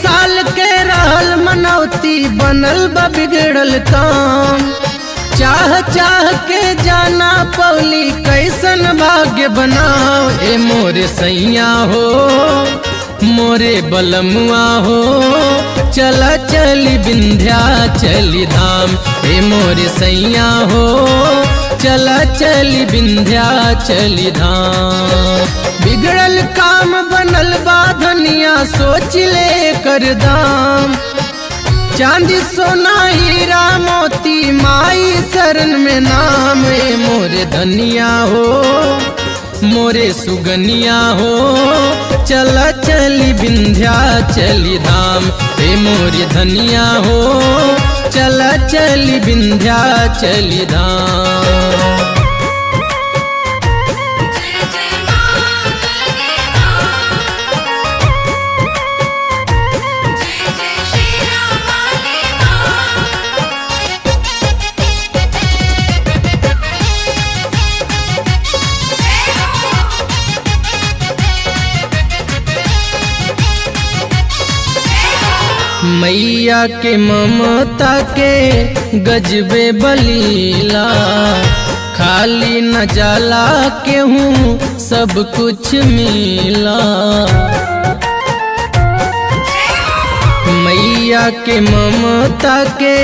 साल के रहल मनौती बनल बा बिगड़ल काम। चाह चाह के जाना पौली कैसन भाग्य बनाओ। ए मोरे सैया हो मोरे बलमुआ हो चला चली विंध्याचली धाम। ए मोरे सैया हो चला चली विंध्याचली धाम। बिगड़ल काम बनल बा धनिया सोच ले कर दाम। चांदी सोना हीरा मोती माई शरण में नाम। ए मोरे धनिया हो मोरे सुगनिया हो चला चली विंध्याचली धाम। ए मोरे धनिया हो चला चली विंध्याचली धाम। मैया के ममता के गजबे बलीला। खाली न जाला केहूँ सब कुछ मिला। मैया के ममता के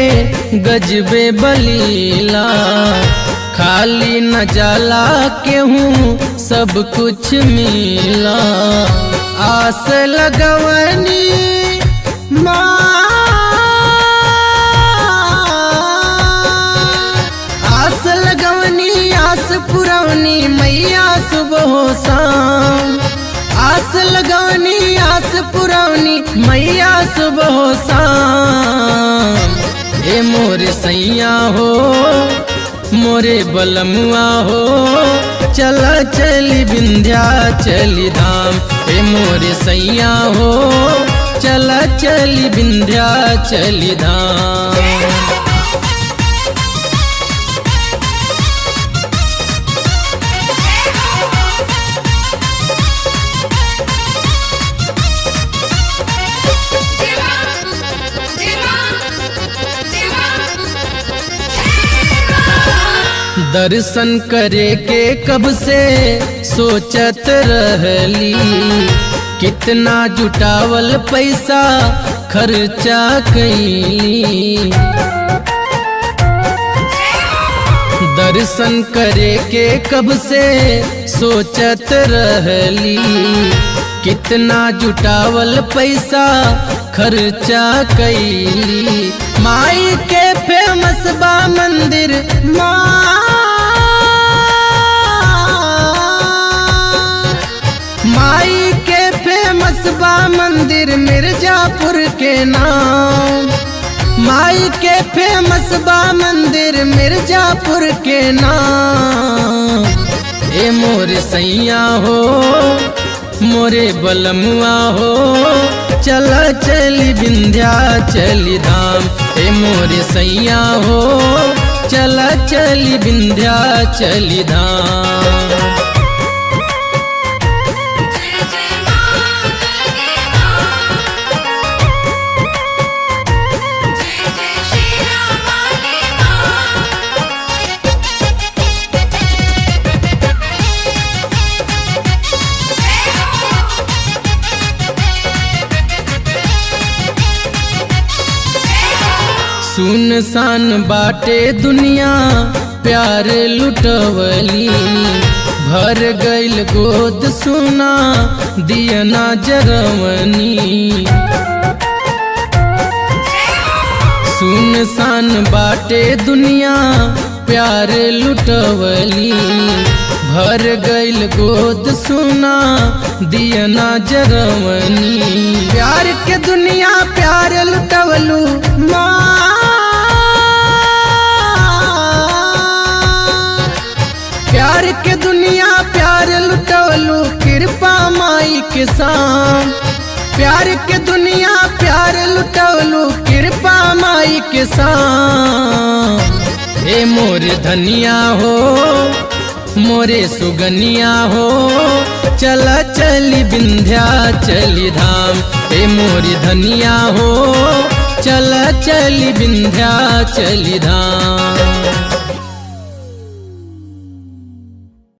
गजबे बलीला। खाली न जाला केहूँ सब कुछ मिला। आस लगवनी आस लगवनी आस पुरवनी मैया सुबह हो शाम। आस लगवनी आस पुरवनी मैया सुबह हो शाम। ए मोरे सैया हो मोरे बलमुआ हो चला चली विंध्याचली धाम। ए मोरे सैया हो चला चली विंध्याचली धाम। दर्शन करे के कब से सोचत रहली। कितना जुटावल पैसा खर्चा कैली। दर्शन करे के कब से सोचत रहली। कितना जुटावल पैसा खर्चा कैली। माई के फेमस बा मंदिर माई के फेमस बा मंदिर मिर्जापुर के नाम। माई के फेमस बा मंदिर मिर्जापुर के नाम। ए मोरे सैया हो मोरे बलमुआ हो चला चली विंध्याचली धाम। ए मोरे सैया हो चला चली विंध्याचली धाम। सुनसान बाटे दुनिया प्यार लुटवली। भर गइल गोद सुना दियना जरवनी। सुनसान बाटे दुनिया प्यार लुटवली। भर गइल गोद सुना दियना जरवनी। प्यार के दुनिया प्यार लुटवलू प्यार के दुनिया प्यार लुटवलू कृपा माई के साम। प्यार के दुनिया प्यार लुटवलू कृपा माई के साम। हे मोरे धनिया हो मोरे सुगनिया हो चला चली विंध्याचली धाम। ए मोरी धनिया हो चल चली विंध्याचल धाम।